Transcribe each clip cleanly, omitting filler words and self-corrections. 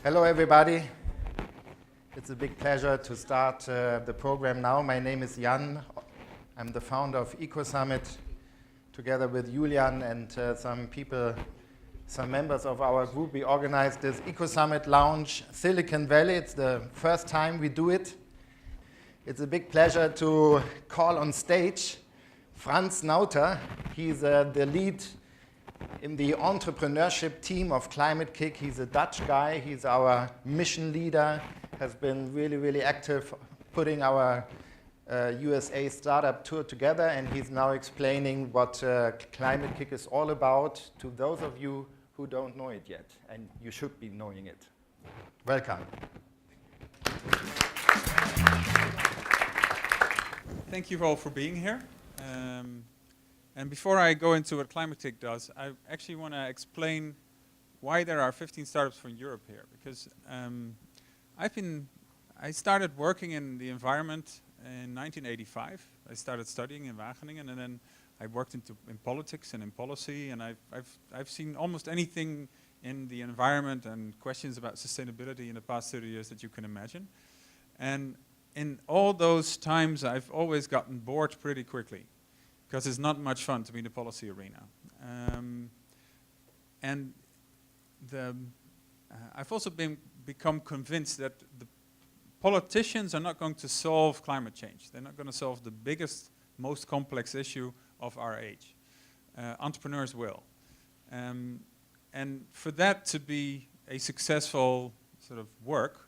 Hello everybody. It's a big pleasure to start the program now. My name is Jan. I'm the founder of Ecosummit, together with Julian and some people, some members of our group. We organized this Ecosummit Lounge Silicon Valley. It's the first time we do it. It's a big pleasure to call on stage Frans Nauta. He's the lead in the entrepreneurship team of ClimateKIC. He's a Dutch guy. He's our mission leader, has been really active putting our USA Startup Tour together, and he's now explaining what ClimateKIC is all about to those of you who don't know it yet, and you should be knowing it. Welcome. Thank you all for being here. And before I go into what ClimateKIC does, I actually want to explain why there are 15 startups from Europe here. Because I started working in the environment in 1985. I started studying in Wageningen, and then I worked in politics and in policy, and I've seen almost anything in the environment and questions about sustainability in the past 30 years that you can imagine. And in all those times, I've always gotten bored pretty quickly, because it's not much fun to be in the policy arena. I've also become convinced that the politicians are not going to solve climate change. They're not going to solve the biggest, most complex issue of our age. Entrepreneurs will. And for that to be a successful sort of work,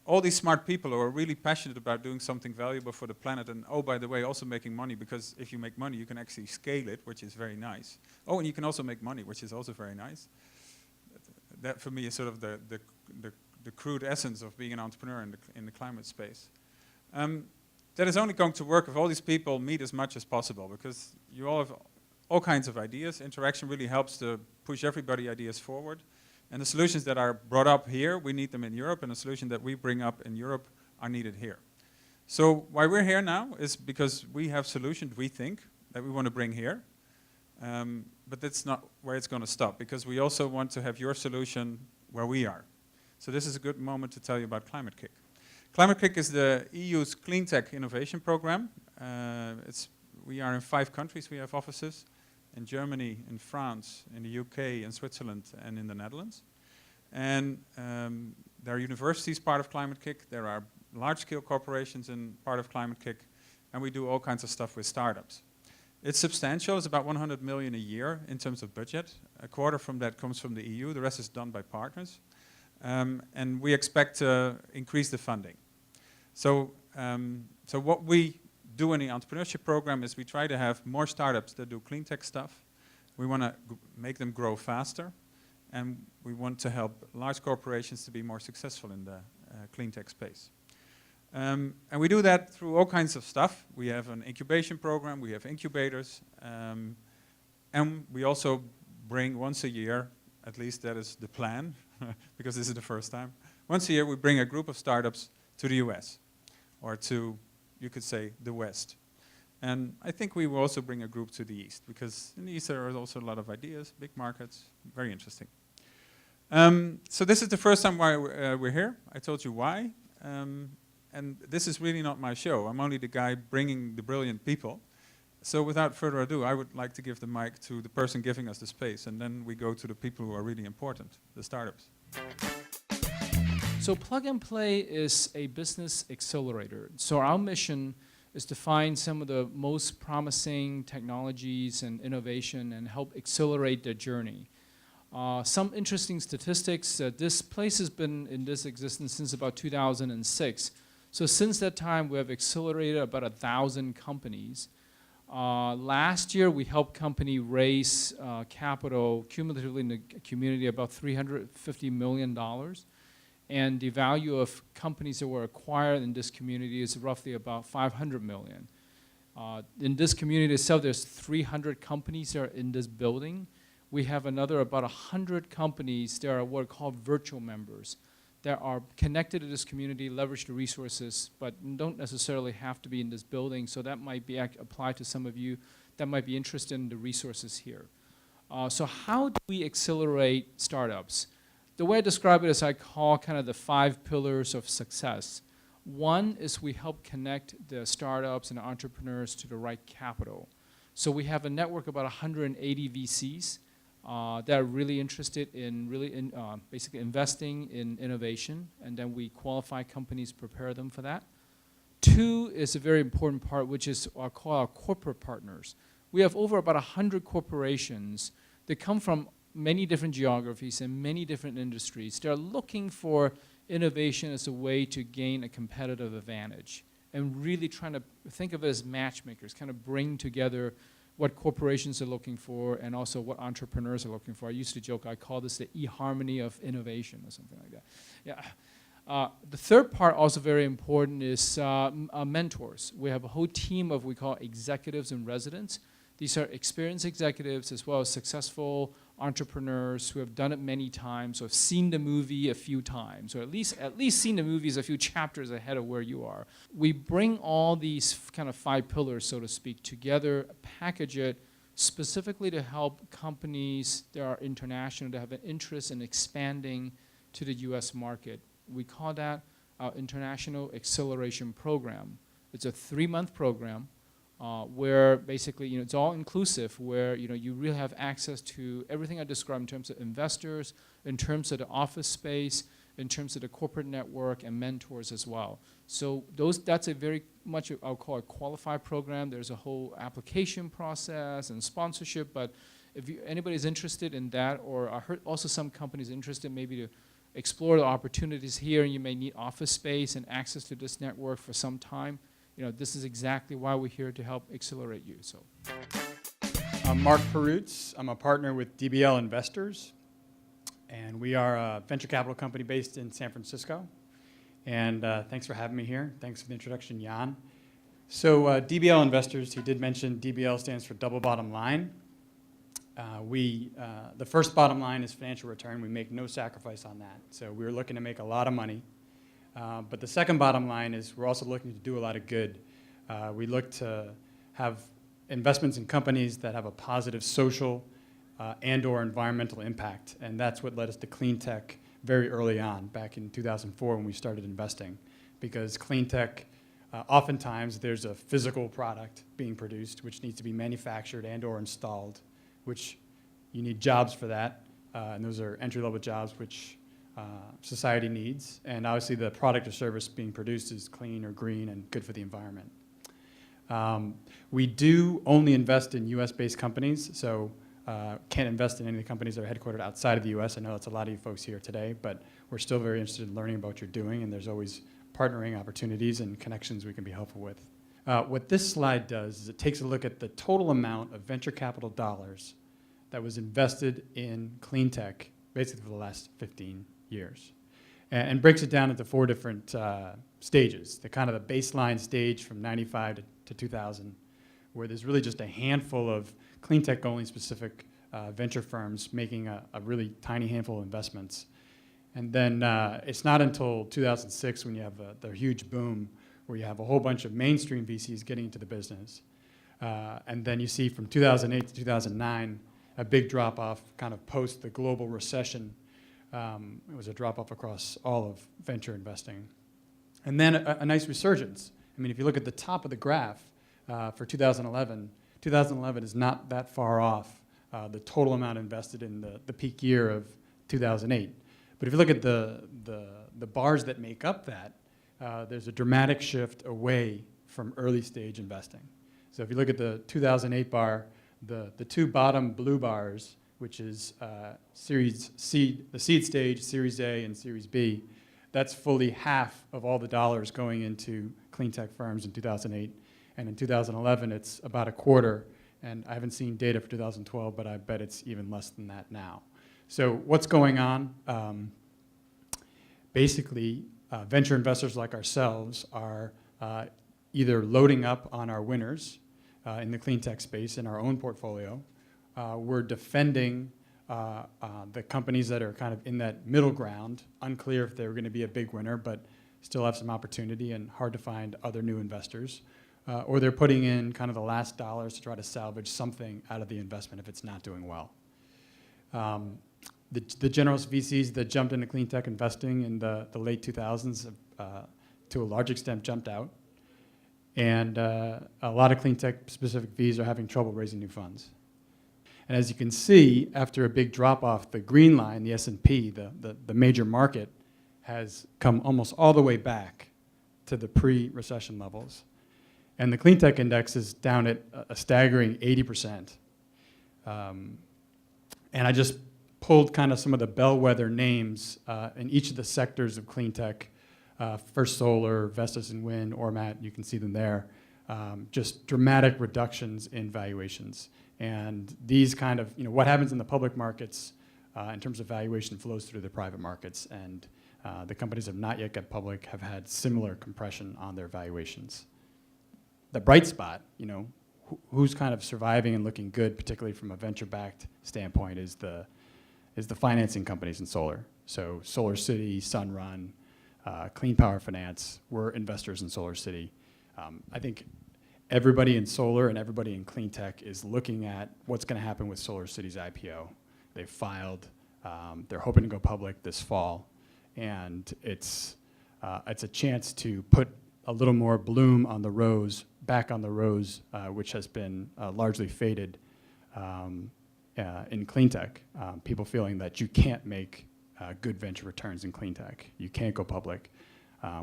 all these smart people who are really passionate about doing something valuable for the planet, and oh, by the way, also making money, because if you make money, you can actually scale it, which is very nice. Oh, and you can also make money, which is also very nice. That for me is sort of the crude essence of being an entrepreneur in the climate space. That is only going to work if all these people meet as much as possible, because you all have all kinds of ideas. Interaction really helps to push everybody's ideas forward. And the solutions that are brought up here, we need them in Europe, and the solutions that we bring up in Europe are needed here. So why we're here now is because we have solutions, we think, that we want to bring here. But that's not where it's going to stop, because we also want to have your solution where we are. So this is a good moment to tell you about ClimateKIC. ClimateKIC is the EU's Cleantech innovation program. We are in 5 countries. We have offices in Germany, in France, in the UK, in Switzerland, and in the Netherlands. And there are universities part of ClimateKIC. There are large-scale corporations in part of ClimateKIC. And we do all kinds of stuff with startups. It's substantial. It's about 100 million a year in terms of budget. A quarter from that comes from the EU. The rest is done by partners. And we expect to increase the funding. So what we do in the entrepreneurship program is we try to have more startups that do clean tech stuff. We want to make them grow faster, and we want to help large corporations to be more successful in the clean tech space. And we do that through all kinds of stuff. We have an incubation program, we have incubators, and we also bring once a year, at least that is the plan, because this is the first time, once a year we bring a group of startups to the US, or to, you could say, the West. And I think we will also bring a group to the East, because in the East there are also a lot of ideas, big markets, very interesting. So this is the first time why we're here. I told you why. And this is really not my show. I'm only the guy bringing the brilliant people. So without further ado, I would like to give the mic to the person giving us the space, and then we go to the people who are really important, the startups. So Plug and Play is a business accelerator. So our mission is to find some of the most promising technologies and innovation and help accelerate their journey. Some interesting statistics. This place has been in this existence since about 2006. So since that time, we have accelerated about 1,000 companies. Last year, we helped company raise capital cumulatively in the community about $350 million. And the value of companies that were acquired in this community is roughly about 500 million. In this community itself, there's 300 companies that are in this building. We have another about 100 companies that are what are called virtual members that are connected to this community, leverage the resources, but don't necessarily have to be in this building. So that might be applied to some of you that might be interested in the resources here. So how do we accelerate startups? the way I describe it is I call kind of the 5 pillars of success. One is we help connect the startups and entrepreneurs to the right capital. So we have a network of about 180 VCs that are really interested in basically investing in innovation, and then we qualify companies, prepare them for that. 2 is a very important part, which is what I call our corporate partners. We have over about 100 corporations that come from many different geographies and many different industries. They're looking for innovation as a way to gain a competitive advantage, and really trying to think of it as matchmakers, kind of bring together what corporations are looking for and also what entrepreneurs are looking for. I used to joke, I call this the e-harmony of innovation or something like that. Yeah. The third part, also very important, is mentors. We have a whole team of, we call executives and residents. These are experienced executives as well as successful entrepreneurs who have done it many times, or have seen the movie a few times, or at least seen the movies a few chapters ahead of where you are. We bring all these kind of 5 pillars, so to speak, together, package it specifically to help companies that are international, that have an interest in expanding to the US market. We call that our International Acceleration Program. It's a 3-month program. Where basically, it's all inclusive, where you really have access to everything I described in terms of investors, in terms of the office space, in terms of the corporate network, and mentors as well. So that's a very much, I'll call it, qualified program. There's a whole application process and sponsorship, but if anybody's interested in that, or I heard also some companies interested maybe to explore the opportunities here, and you may need office space and access to this network for some time, this is exactly why we're here to help accelerate you. So, I'm Mark Perutz. I'm a partner with DBL Investors, and we are a venture capital company based in San Francisco. And thanks for having me here. Thanks for the introduction, Jan. So DBL Investors, he did mention DBL stands for double bottom line. The first bottom line is financial return. We make no sacrifice on that. So we're looking to make a lot of money. But the second bottom line is we're also looking to do a lot of good. We look to have investments in companies that have a positive social and/or environmental impact, and that's what led us to Cleantech very early on, back in 2004 when we started investing. Because Cleantech, oftentimes there's a physical product being produced which needs to be manufactured and/or installed, which you need jobs for that, and those are entry-level jobs which society needs, and obviously the product or service being produced is clean or green and good for the environment. We do only invest in US-based companies, so can't invest in any of the companies that are headquartered outside of the US. I know that's a lot of you folks here today, but we're still very interested in learning about what you're doing, and there's always partnering opportunities and connections we can be helpful with. What this slide does is it takes a look at the total amount of venture capital dollars that was invested in Cleantech basically for the last 15 years, and breaks it down into 4 different stages. The kind of the baseline stage from 95 to 2000, where there's really just a handful of Cleantech only specific venture firms making a really tiny handful of investments. And then it's not until 2006 when you have the huge boom where you have a whole bunch of mainstream VCs getting into the business. And then you see from 2008 to 2009 a big drop off kind of post the global recession. It was a drop-off across all of venture investing. And then a nice resurgence. I mean, if you look at the top of the graph for 2011, 2011 is not that far off the total amount invested in the peak year of 2008. But if you look at the bars that make up that, there's a dramatic shift away from early stage investing. So if you look at the 2008 bar, the 2 bottom blue bars, which is Series C, the seed stage, Series A, and Series B. That's fully half of all the dollars going into Cleantech firms in 2008. And in 2011, it's about a quarter. And I haven't seen data for 2012, but I bet it's even less than that now. So what's going on? Basically, venture investors like ourselves are either loading up on our winners in the Cleantech space in our own portfolio. We're defending the companies that are kind of in that middle ground, unclear if they're going to be a big winner, but still have some opportunity and hard to find other new investors. Or they're putting in kind of the last dollars to try to salvage something out of the investment if it's not doing well. the generalist VCs that jumped into clean tech investing in the late 2000s to a large extent jumped out. And a lot of clean tech specific Vs are having trouble raising new funds. And as you can see, after a big drop off, the green line, the S&P, the major market, has come almost all the way back to the pre-recession levels. And the clean tech index is down at a staggering 80%. And I just pulled kind of some of the bellwether names in each of the sectors of clean tech. First Solar, Vestas and Wind, Ormat, you can see them there. Just dramatic reductions in valuations. And these kind of, what happens in the public markets in terms of valuation flows through the private markets. And the companies that have not yet got public have had similar compression on their valuations. The bright spot, who's kind of surviving and looking good, particularly from a venture-backed standpoint, is the financing companies in solar. So SolarCity, Sunrun, Clean Power Finance, we're investors in SolarCity. I think everybody in solar and everybody in clean tech is looking at what's going to happen with SolarCity's IPO. They've filed. They're hoping to go public this fall, and it's a chance to put a little more bloom on the rose, back on the rose, which has been largely faded in clean tech. People feeling that you can't make good venture returns in clean tech. You can't go public.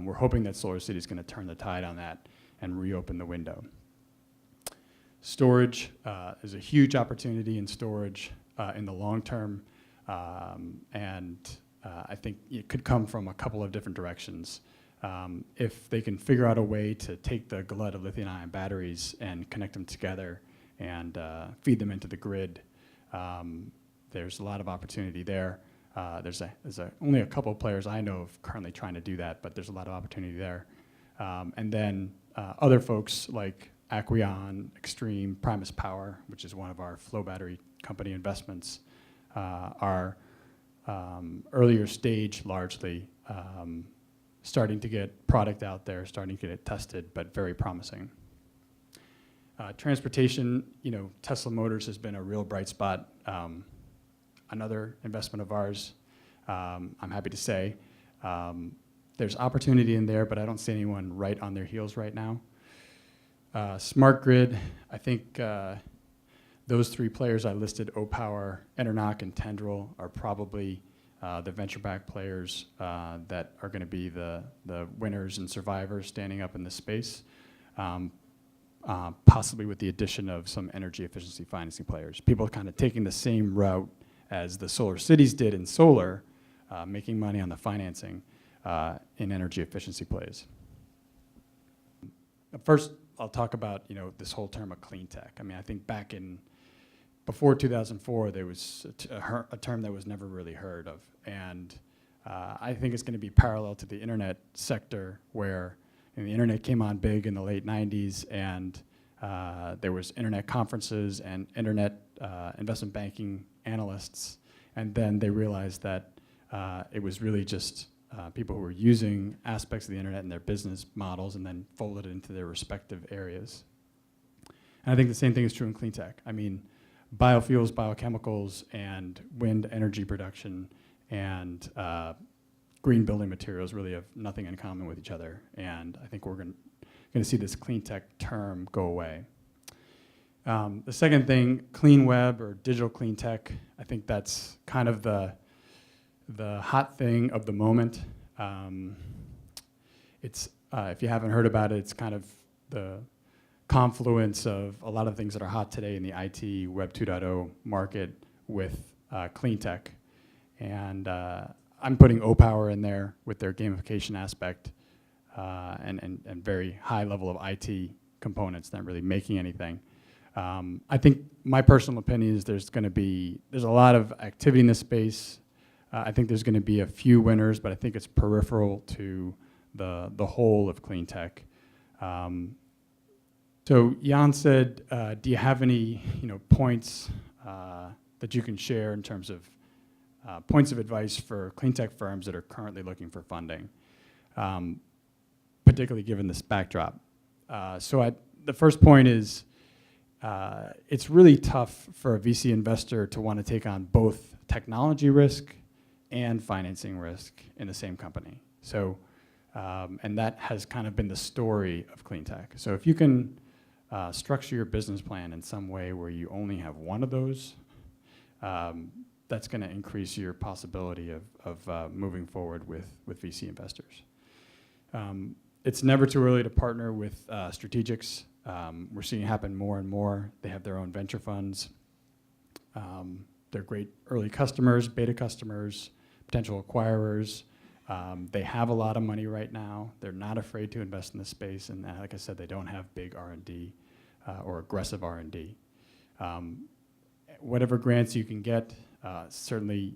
We're hoping that SolarCity is going to turn the tide on that and reopen the window. Storage is a huge opportunity in storage in the long term, and I think it could come from a couple of different directions. If they can figure out a way to take the glut of lithium-ion batteries and connect them together and feed them into the grid, there's a lot of opportunity there. There's only a couple of players I know of currently trying to do that, but there's a lot of opportunity there. And then other folks like Aquion, Extreme, Primus Power, which is one of our flow battery company investments, are earlier stage largely, starting to get product out there, starting to get it tested, but very promising. Transportation, Tesla Motors has been a real bright spot. Another investment of ours, I'm happy to say. There's opportunity in there, but I don't see anyone right on their heels right now. Smart grid, I think those three players I listed, Opower, Enernoc, and Tendril, are probably the venture-backed players that are going to be the winners and survivors standing up in this space, possibly with the addition of some energy efficiency financing players. People kind of taking the same route as the solar cities did in solar, making money on the financing in energy efficiency plays. First, I'll talk about this whole term of clean tech. I mean, I think before 2004, there was a term that was never really heard of, and I think it's going to be parallel to the internet sector, where the internet came on big in the late 90s, and there was internet conferences and internet investment banking analysts, and then they realized that it was really just people who were using aspects of the internet in their business models and then folded it into their respective areas. And I think the same thing is true in clean tech. I mean, biofuels, biochemicals, and wind energy production and green building materials really have nothing in common with each other. And I think we're going to see this clean tech term go away. The second thing, clean web or digital clean tech, I think that's kind of the hot thing of the moment. It's if you haven't heard about it, it's kind of the confluence of a lot of things that are hot today in the IT Web 2.0 market with clean tech. And I'm putting Opower in there with their gamification aspect and very high level of IT components, not really making anything. I think my personal opinion is there's a lot of activity in this space. I think there's going to be a few winners, but I think it's peripheral to the whole of clean tech. So Jan said, do you have any points that you can share in terms of points of advice for clean tech firms that are currently looking for funding, particularly given this backdrop? The first point is it's really tough for a VC investor to want to take on both technology risk and financing risk in the same company. So, and that has kind of been the story of Cleantech. So if you can structure your business plan in some way where you only have one of those, that's going to increase your possibility of moving forward with VC investors. It's never too early to partner with strategics. We're seeing it happen more and more. They have their own venture funds. They're great early customers, beta customers, potential acquirers. They have a lot of money right now. They're not afraid to invest in this space, and like I said, they don't have big R&D or aggressive R&D. Whatever grants you can get, certainly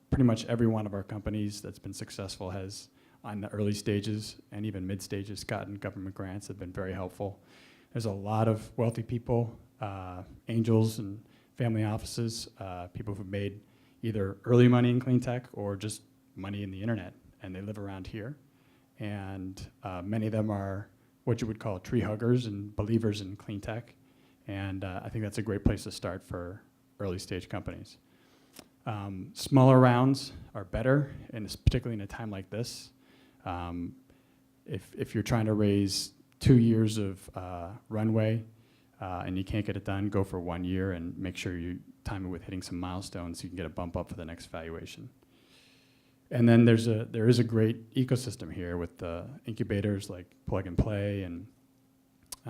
pretty much every one of our companies that's been successful has, on the early stages and even mid stages, gotten government grants, have been very helpful. There's a lot of wealthy people, angels and family offices, people who've made either early money in clean tech or just money in the internet, and they live around here. And many of them are what you would call tree huggers and believers in clean tech. And I think that's a great place to start for early stage companies. Smaller rounds are better, and particularly in a time like this. If you're trying to raise 2 years of runway and you can't get it done, go for 1 year and make sure you time it with hitting some milestones so you can get a bump up for the next valuation. And then there is a great ecosystem here with incubators like Plug and Play and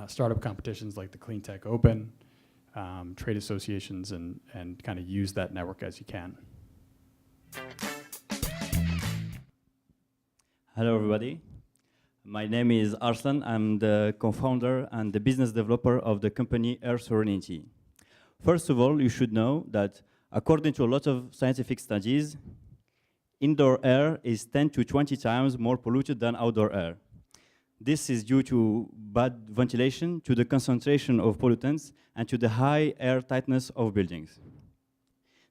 startup competitions like the Cleantech Open, trade associations, and kind of use that network as you can. Hello, everybody. My name is Arslane. I'm the co-founder and the business developer of the company Air Sorrenti. First of all, you should know that according to a lot of scientific studies, indoor air is 10 to 20 times more polluted than outdoor air. This is due to bad ventilation, to the concentration of pollutants, and to the high air tightness of buildings.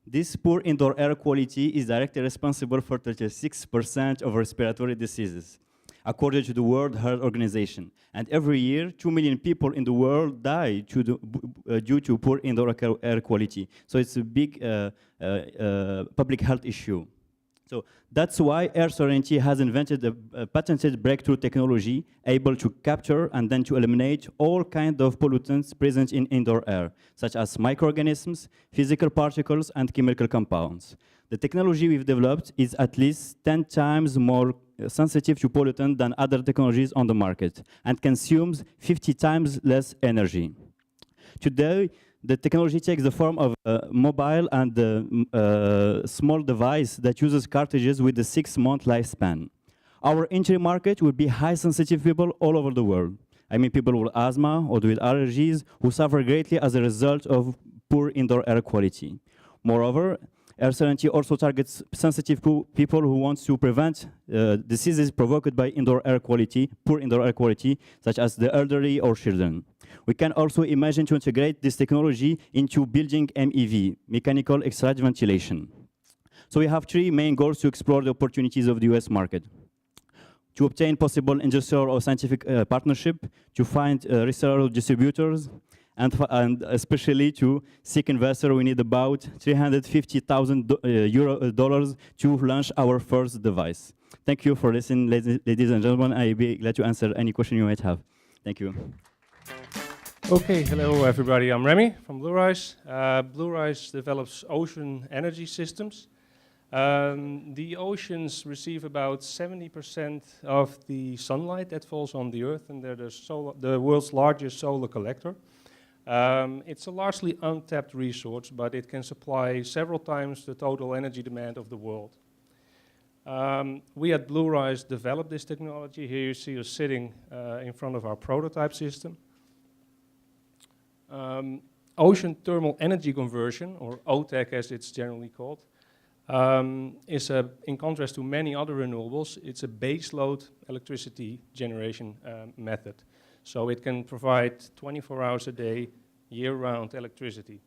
This poor indoor air quality is directly responsible for 36% of respiratory diseases, according to the World Health Organization. And every year, 2 million people in the world die due to poor indoor air quality. So it's a big public health issue. So that's why Air Sorrenti has invented a patented breakthrough technology able to capture and then to eliminate all kinds of pollutants present in indoor air, such as microorganisms, physical particles, and chemical compounds. The technology we've developed is at least 10 times more sensitive to pollutants than other technologies on the market and consumes 50 times less energy. Today, the technology takes the form of a mobile and a small device that uses cartridges with a 6-month lifespan. Our entry market will be high sensitive people all over the world. I mean people with asthma or with allergies who suffer greatly as a result of poor indoor air quality. Moreover, AirSerenity also targets sensitive people who want to prevent diseases provoked by poor indoor air quality, such as the elderly or children. We can also imagine to integrate this technology into building MEV, mechanical extract ventilation. So we have 3 main goals to explore the opportunities of the US market: to obtain possible industrial or scientific partnership, to find reseller distributors, and especially to seek investor. We need about $350,000 to launch our first device. Thank you for listening, ladies and gentlemen. I'll be glad to answer any question you might have. Thank you. Okay, hello everybody. I'm Remi from Bluerise. Bluerise develops ocean energy systems. The oceans receive about 70% of the sunlight that falls on the Earth, and they're the world's largest solar collector. It's a largely untapped resource, but it can supply several times the total energy demand of the world. We at Bluerise developed this technology. Here you see us sitting in front of our prototype system. Ocean thermal energy conversion, or OTEC as it's generally called, is in contrast to many other renewables, it's a baseload electricity generation method. So it can provide 24 hours a day, year-round electricity.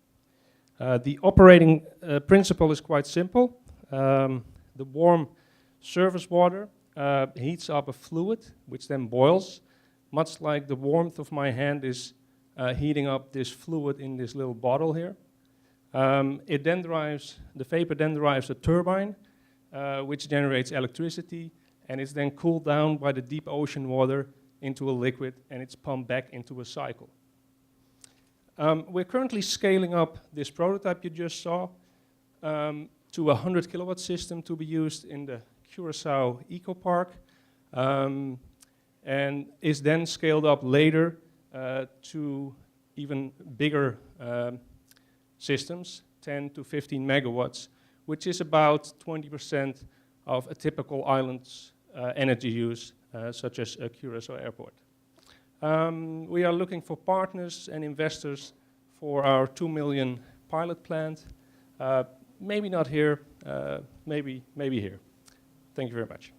The operating principle is quite simple. The warm surface water heats up a fluid, which then boils, much like the warmth of my hand is heating up this fluid in this little bottle here. It then drives, the vapor then drives a turbine, which generates electricity, and it's then cooled down by the deep ocean water into a liquid, and it's pumped back into a cycle. We're currently scaling up this prototype you just saw to a 100 kilowatt system to be used in the Curacao Eco Park, and is then scaled up later to even bigger systems, 10 to 15 megawatts, which is about 20% of a typical island's energy use, such as a Curacao airport. We are looking for partners and investors for our 2 million pilot plant. Maybe not here, maybe here. Thank you very much.